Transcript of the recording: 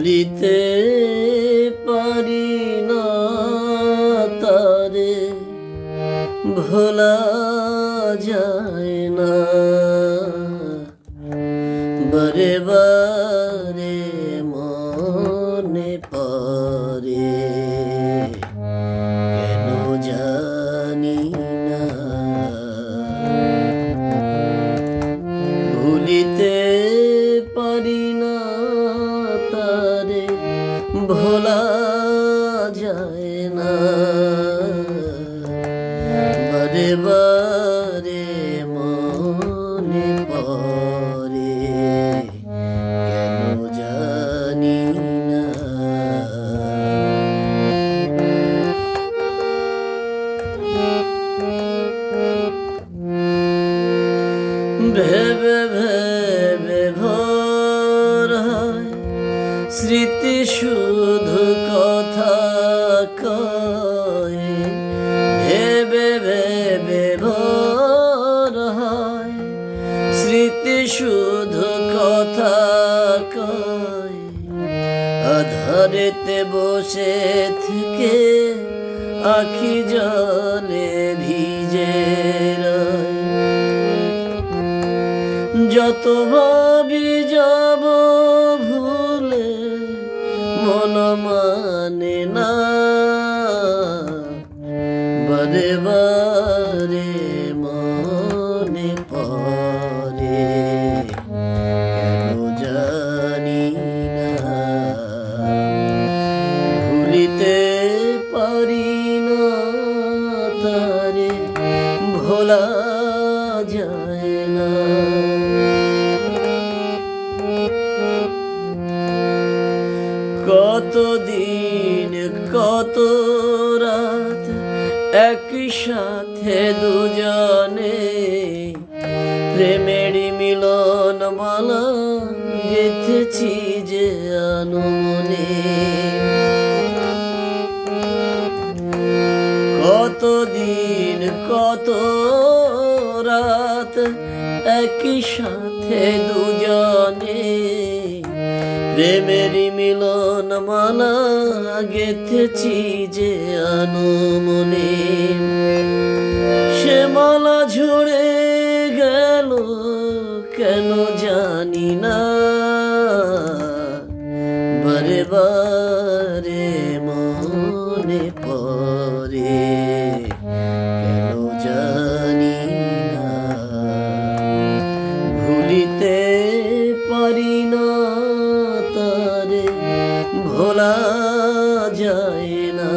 ভুলিতে পারি না তারে, ভোলা যায় না। বারে বারে মনে পড়ে, কেন জানি না। ভুলিতে পারি না তারে, ভোলা যায় না। বারে বারে মনে পড়ে, কেন জানি না। ভেবে ভেবে ভোর হয়, স্মৃতি শুধু কথা কয়। ভেবে ভেবে ভোর হয়, স্মৃতি শুধু কথা কয়। আধারেতে বসে থেকে আখি জলে ভিজে রয়। যত ভাবি যাব ভুলে, মন মানে না। বারে বারে মনে পড়ে, কেন জানি না। ভুলিতে পারি না তারে, ভোলা যায় না। কতদিন কত রাত একই সাথে দুজনে, প্রেমের মিলন মালা গেঁথেছি যে আনমনে। কতদিন কত রাত একই সাথে দুজনে, প্রেমের মিলন মালা গেঁথেছি যে আনমনে। সে মালা ঝরে গেল কেন জানি না। বারে বারে মনে পড়ে, কেন জানি না। ভুলিতে পারি না তারে, ভোলা যায় না।